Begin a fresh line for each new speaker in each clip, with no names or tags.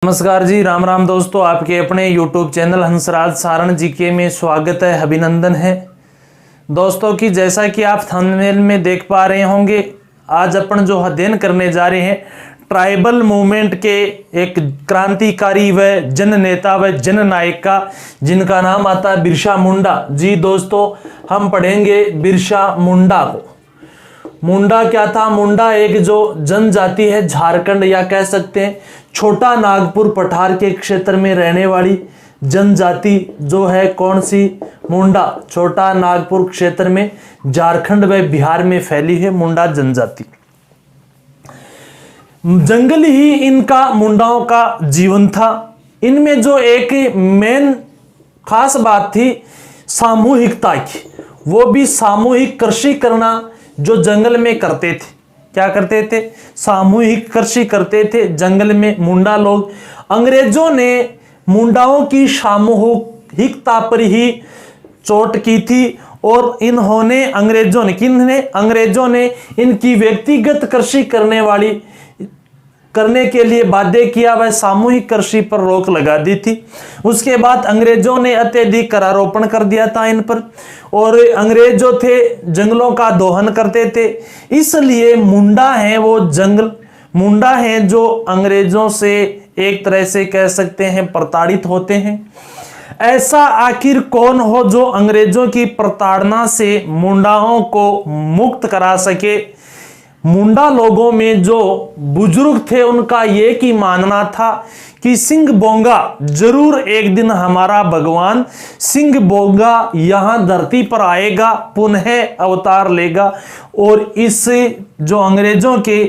नमस्कार जी, राम राम दोस्तों। आपके अपने YouTube channel Hansraj Saran GK में स्वागत है, अभिनंदन है दोस्तों की। जैसा कि आप थंबनेल में देख पा रहे होंगे, आज अपन जो अध्ययन करने जा रहे हैं ट्राइबल मूवमेंट के एक क्रांतिकारी व जन नेता व जन नायक का, जिनका नाम आता है बिरसा मुंडा। जी दोस्तों, हम पढ़ेंगे बिरसा मुंडा को। मुंडा क्या था? मुंडा एक जो जनजाति है झारखंड या कह सकते हैं छोटा नागपुर पठार के क्षेत्र में रहने वाली जनजाति जो है कौन सी? मुंडा। छोटा नागपुर क्षेत्र में झारखंड व बिहार में फैली है मुंडा जनजाति। जंगल ही इनका मुंडाओं का जीवन था। इनमें जो एक मेन खास बात थी सामूहिकता की, वो भी सामूहिक कृषि करना जो जंगल में करते थे। क्या करते थे? सामूहिक कृषि करते थे जंगल में मुंडा लोग। अंग्रेजों ने मुंडाओं की सामूहिकता पर ही चोट की थी और इन्होंने अंग्रेजों ने इनकी व्यक्तिगत कृषि करने के लिए बाध्य किया, वह सामूहिक कृषि पर रोक लगा दी थी। उसके बाद अंग्रेजों ने अत्यधिक करारोपण कर दिया था इन पर, और अंग्रेज जो थे जंगलों का दोहन करते थे। इसलिए मुंडा हैं वो मुंडा हैं जो अंग्रेजों से एक तरह से कह सकते हैं प्रताड़ित होते हैं। ऐसा आखिर कौन हो जो अंग्रेजों की प्रताड़ना से मुंडाओं को मुक्त करा सके? मुंडा लोगों में जो बुजुर्ग थे उनका ये की मानना था कि सिंह बोंगा जरूर एक दिन हमारा भगवान सिंह बोंगा यहां धरती पर आएगा, पुनः अवतार लेगा और इस जो अंग्रेजों के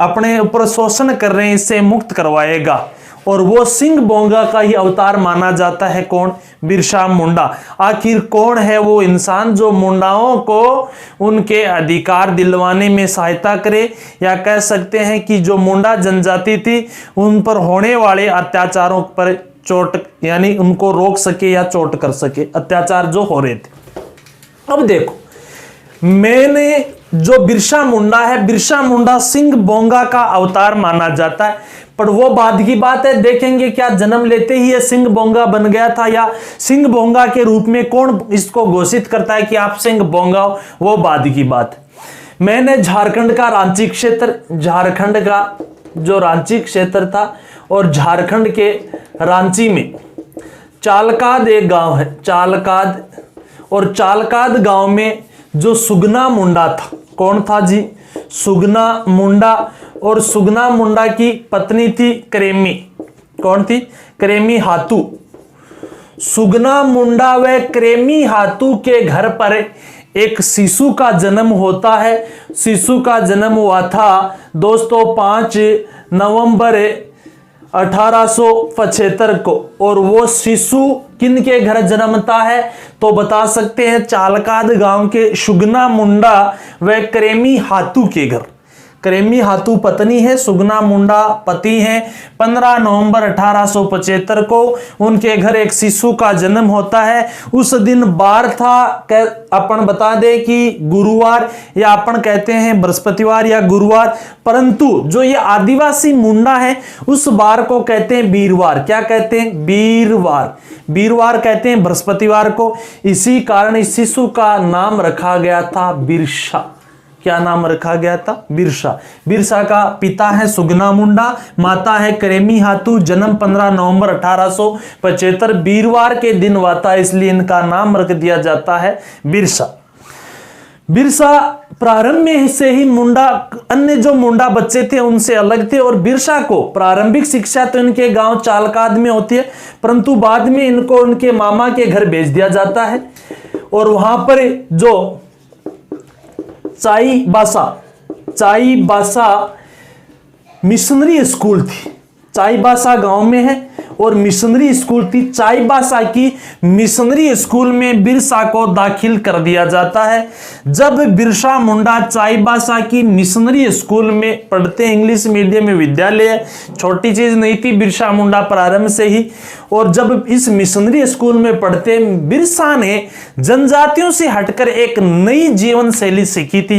अपने ऊपर शोषण कर रहे हैं इससे मुक्त करवाएगा। और वो सिंह बोंगा का ही अवतार माना जाता है कौन? बिरसा मुंडा। आखिर कौन है वो इंसान जो मुंडाओं को उनके अधिकार दिलवाने में सहायता करे, या कह सकते हैं कि जो मुंडा जनजाति थी उन पर होने वाले अत्याचारों पर चोट यानी उनको रोक सके या चोट कर सके, अत्याचार जो हो रहे थे। अब देखो, मैंने जो बिरसा मुंडा है, बिरसा मुंडा सिंह बोंगा का अवतार माना जाता है, पर वो बाद की बात है। देखेंगे क्या जन्म लेते ही ये सिंह बोंगा बन गया था, या सिंह बोंगा के रूप में कौन इसको घोषित करता है कि आप सिंह बोंगा हो, वो बाद की बात है। मैंने झारखंड का जो रांची क्षेत्र था, और झारखंड के रांची में चालकाद एक गांव है, चालकाद। और चालकाद गांव में जो सुगना मुंडा था, कौन था जी? सुगना मुंडा। और सुगना मुंडा की पत्नी थी क्रेमी। कौन थी? क्रेमी हाथू। सुगना मुंडा व क्रेमी हाथू के घर पर एक शिशु का जन्म होता है। शिशु का जन्म हुआ था दोस्तों 5 नवंबर 1875 को। और वो शिशु किन के घर जन्मता है? तो बता सकते हैं चालकाद गांव के सुगना मुंडा व क्रेमी हाथू के घर। क्रेमी हाथू पत्नी है, सुगना मुंडा पति हैं। 15 नवंबर 1875 को उनके घर एक शिशु का जन्म होता है। उस दिन बार था, अपन बता दें कि गुरुवार, या अपन कहते हैं बृहस्पतिवार या गुरुवार, परंतु जो ये आदिवासी मुंडा है उस बार को कहते हैं वीरवार। क्या कहते हैं? वीरवार कहते हैं बृहस्पतिवार को। इसी कारण इस शिशु का नाम रखा गया था बिरसा। क्या नाम रखा गया था? बिरसा। बिरसा का पिता है सुगना मुंडा, माता है क्रेमी हाथू। जन्म 15 नवंबर 1875 वीरवार के दिन हुआ था, इसलिए इनका नाम रख दिया जाता है बिरसा। बिरसा प्रारंभ में से ही मुंडा, अन्य जो मुंडा बच्चे थे उनसे अलग थे, और बिरसा को प्रारंभिक शिक्षा तो इनके गांव चालकाद में होती है, परंतु बाद में इनको उनके मामा के घर भेज दिया जाता है। और वहां पर जो चाईबासा मिशनरी स्कूल थी, चाईबासा गांव में है, और मिशनरी स्कूल थी चाईबासा की मिशनरी स्कूल में बिरसा को दाखिल कर दिया जाता है। जब बिरसा मुंडा चाईबासा की मिशनरी स्कूल में पढ़ते, इंग्लिश मीडियम में विद्यालय, छोटी चीज नहीं थी बिरसा मुंडा प्रारंभ से ही। और जब इस मिशनरी स्कूल में पढ़ते बिरसा ने जनजातियों से हटकर एक नई जीवन शैली सीखी थी।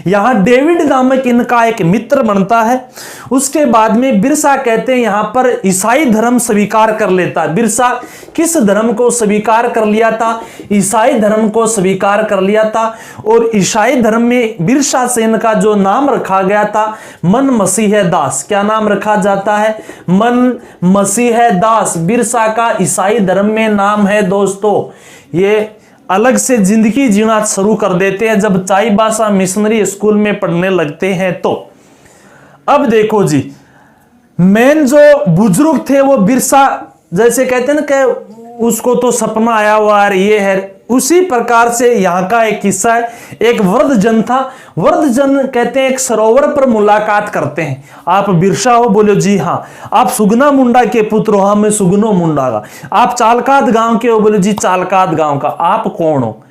यहाँ डेविड नामक इनका एक मित्र बनता है। उसके बाद में बिरसा कहते हैं यहाँ पर ईसाई धर्म स्वीकार कर लेता है। बिरसा किस धर्म को स्वीकार कर लिया था? ईसाई धर्म को स्वीकार कर लिया था। और ईसाई धर्म में बिरसा से इनका जो नाम रखा गया था मन मसीह दास। क्या नाम रखा जाता है? मन मसीह दास बिरसा का ईसाई धर्म में नाम है। दोस्तों ये अलग से जिंदगी जीना शुरू कर देते हैं जब चाईबासा मिशनरी स्कूल में पढ़ने लगते हैं। तो अब देखो जी, मेन जो बुजुर्ग थे वो बिरसा, जैसे कहते हैं ना कि उसको तो सपना आया हुआ ये है, उसी प्रकार से यहाँ का एक किस्सा है। एक वृद्धजन था। वृद्धजन कहते हैं एक सरोवर पर मुलाकात करते हैं। आप बिरसा हो? बोलो जी हाँ। आप सुगना मुंडा के पुत्र हो? हाँ मैं सुगनो मुंडा का। आप चालकाद गांव के हो? बोलो जी चालकाद गांव का। आप कौन हो?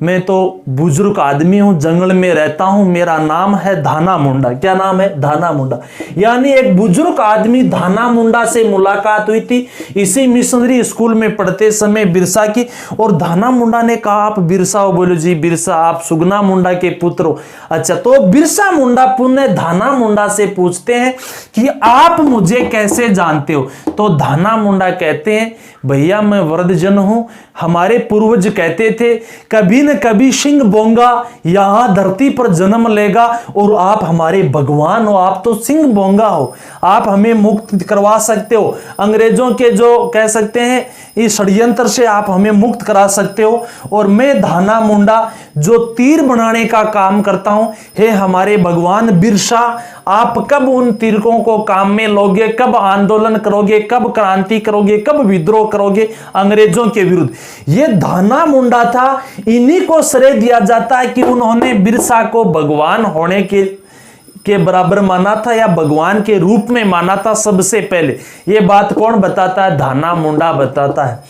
मैं तो बुजुर्ग आदमी हूं, जंगल में रहता हूं, मेरा नाम है धाना मुंडा। क्या नाम है? धाना मुंडा। यानी एक बुजुर्ग आदमी धाना मुंडा से मुलाकात हुई थी इसी मिशनरी स्कूल में पढ़ते समय बिरसा की। और धाना मुंडा ने कहा आप बिरसा हो? बोलो जी बिरसा। आप सुगना मुंडा के पुत्र हो? अच्छा। तो बिरसा मुंडा पुनः धाना मुंडा से पूछते हैं कि आप मुझे कैसे जानते हो? तो धाना मुंडा कहते हैं भैया मैं वृद्धजन हूं, हमारे पूर्वज कहते थे कभी न कभी सिंह बोंगा यहां धरती पर जन्म लेगा और आप हमारे भगवान हो। आप तो सिंह बोंगा हो, आप हमें मुक्त करवा सकते हो अंग्रेजों के जो कह सकते हैं इस षड्यंत्र से, आप हमें मुक्त करा सकते हो। और मैं धाना मुंडा जो तीर बनाने का काम करता हूं, हे हमारे भगवान बिरसा आप कब उन तीरकों को काम में लोगे? कब आंदोलन करोगे? कब क्रांति करोगे? कब विद्रोह करोगे अंग्रेजों के विरुद्ध? ये धाना मुंडा था, इन्हीं को श्रेय दिया जाता है कि उन्होंने बिरसा को भगवान होने के बराबर माना था या भगवान के रूप में माना था सबसे पहले। ये बात कौन बताता है? धाना मुंडा बताता है।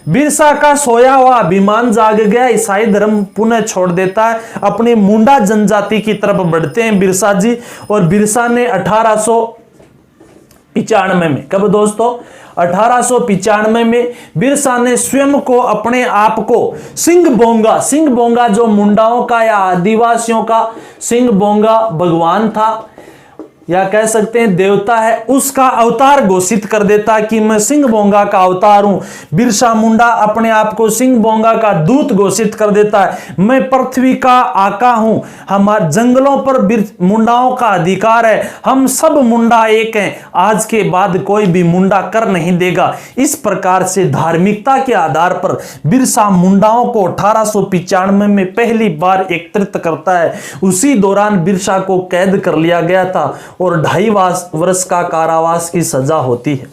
बिरसा का सोया हुआ अभिमान जाग गया, ईसाई धर्म पुनः छोड़ देता है, अपनी मुंडा जनजाति की तरफ बढ़ते हैं बिरसा जी। और बिरसा ने 1895 में, कब दोस्तों? 1895 में बिरसा ने स्वयं को अपने आप को सिंह बोंगा जो मुंडाओं का या आदिवासियों का सिंह बोंगा भगवान था या कह सकते हैं देवता है, उसका अवतार घोषित कर देता कि मैं सिंह बोंगा का अवतार हूं। बिरसा मुंडा अपने आप को सिंह बोंगा का दूत घोषित कर देता है। मैं पृथ्वी का आका हूं, हमारे जंगलों पर मुंडाओं का अधिकार है, हम सब मुंडा एक हैं, आज के बाद कोई भी मुंडा कर नहीं देगा। इस प्रकार से धार्मिकता के आधार पर बिरसा मुंडाओं को 1895 में पहली बार एकत्रित करता है। उसी दौरान बिरसा को कैद कर लिया गया था और 2.5 वर्ष का कारावास की सजा होती है।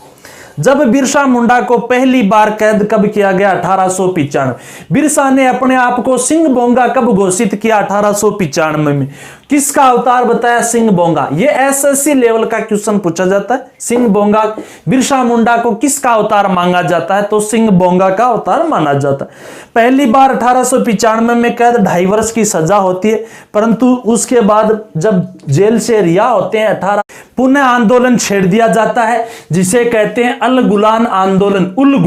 जब बिरसा मुंडा को पहली बार कैद कब किया गया? 1895। बिरसा ने अपने आप को सिंह बोंगा कब घोषित किया? 1895 में। किसका अवतार बताया? सिंह बोंगा। ये एसएससी लेवल का क्वेश्चन पूछा जाता है। सिंह बोंगा, बिरसा मुंडा को किसका अवतार मांगा जाता है? तो सिंह बोंगा का अवतार माना जाता है। पहली बार 1895 में कैद 2.5 वर्ष की सजा होती है, परंतु उसके बाद जब जेल से रिहा होते हैं 18 पुनः आंदोलन छेड़ दिया जाता है जिसे कहते हैं अल गुलान आंदोलन। उल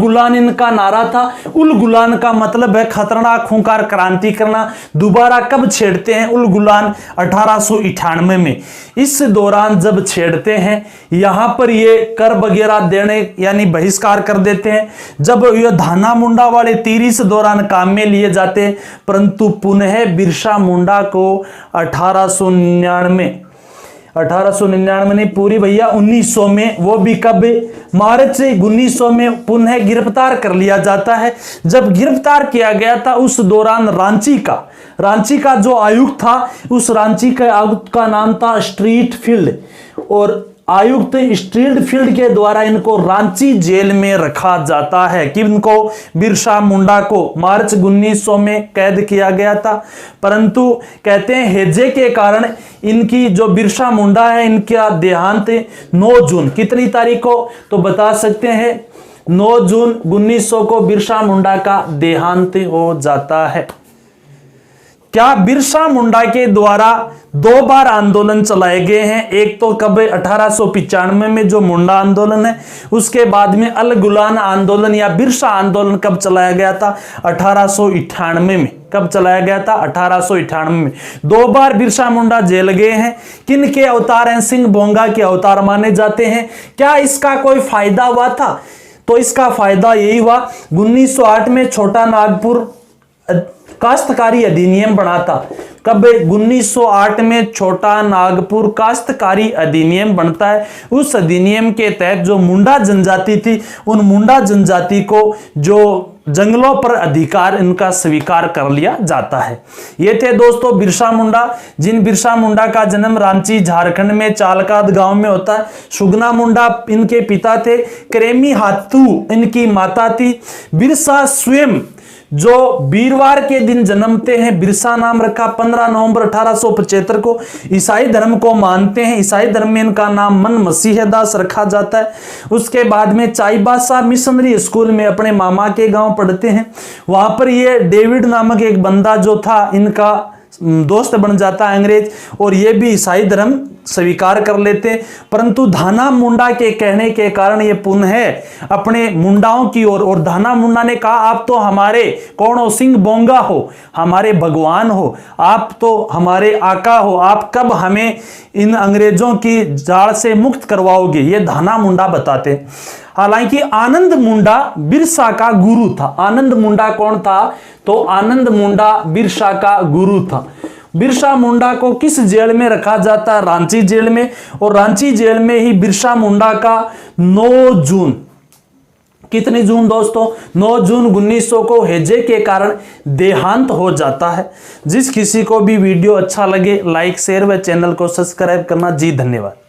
गुलान इनका नारा था। उल गुलान का मतलब है खतरनाक खूंखार क्रांति करना। दोबारा कब छेड़ते हैं उल गुलान? 1898 में। इस दौरान जब छेड़ते हैं यहां पर ये कर वगैरह देने यानी बहिष्कार कर देते हैं। जब ये धाना मुंडा वाले तीर इस दौरान काम में लिए जाते हैं, परंतु पुनः बिरसा मुंडा को 1899 नहीं पूरी भैया 1900 में, वो भी कब? मार्च 1900 में पुनः गिरफ्तार कर लिया जाता है। जब गिरफ्तार किया गया था उस दौरान रांची का जो आयुक्त था, उस रांची के आयुक्त का नाम था स्ट्रीट फील्ड। और आयुक्त स्ट्रीट फील्ड के द्वारा इनको रांची जेल में रखा जाता है कि इनको बिरसा मुंडा को मार्च 1900 में कैद किया गया था। परंतु कहते हैं हैजे के कारण इनकी जो बिरसा मुंडा है इनका देहांत 9 जून कितनी तारीख को तो बता सकते हैं 9 जून 1900 को बिरसा मुंडा का देहांत हो जाता है। क्या बिरसा मुंडा के द्वारा 2 बार आंदोलन चलाए गए हैं? एक तो कब 1895 में जो मुंडा आंदोलन है, उसके बाद में अल गुलान आंदोलन या बिरसा आंदोलन कब चलाया गया था? 1898 में। कब चलाया गया था? 1898 में। 2 बार बिरसा मुंडा जेल गए हैं। किन के अवतार हैं? सिंह बोंगा के अवतार माने जाते हैं। क्या इसका कोई फायदा हुआ था? तो इसका फायदा यही हुआ 1908 में छोटा नागपुर काश्तकारी अधिनियम बना था। कब? 1908 में छोटा नागपुर काश्तकारी अधिनियम बनता है। उस अधिनियम के तहत जो मुंडा जनजाति थी उन मुंडा जनजाति को जो जंगलों पर अधिकार इनका स्वीकार कर लिया जाता है। ये थे दोस्तों बिरसा मुंडा, जिन बिरसा मुंडा का जन्म रांची झारखंड में चालकाद गांव में होता है। सुगना मुंडा इनके पिता थे, क्रेमी हाथू इनकी माता थी। बिरसा स्वयं जो वीरवार के दिन जन्मते हैं, बिरसा नाम रखा 15 नवंबर 1875 को। ईसाई धर्म को मानते हैं। ईसाई धर्म में इनका नाम मन मसीह दास रखा जाता है। उसके बाद में चाईबासा मिशनरी स्कूल में अपने मामा के गांव पढ़ते हैं। वहां पर ये डेविड नामक एक बंदा जो था इनका दोस्त बन जाता है अंग्रेज, और ये भी ईसाई धर्म स्वीकार कर लेते हैं। परंतु धाना मुंडा के कहने के कारण ये पुनः अपने मुंडाओं की ओर, और धाना मुंडा ने कहा आप तो हमारे कौन हो? सिंह बोंगा हो, हमारे भगवान हो, आप तो हमारे आका हो, आप कब हमें इन अंग्रेजों की जाड़ से मुक्त करवाओगे? ये धाना मुंडा बताते हैं। हालांकि आनंद मुंडा बिरसा का गुरु था। आनंद मुंडा कौन था? तो आनंद मुंडा बिरसा का गुरु था। बिरसा मुंडा को किस जेल में रखा जाता है? रांची जेल में। और रांची जेल में ही बिरसा मुंडा का 9 जून, कितनी जून दोस्तों? 9 जून 1900 को हैजे के कारण देहांत हो जाता है। जिस किसी को भी वीडियो अच्छा लगे लाइक शेयर व चैनल को सब्सक्राइब करना। जी धन्यवाद।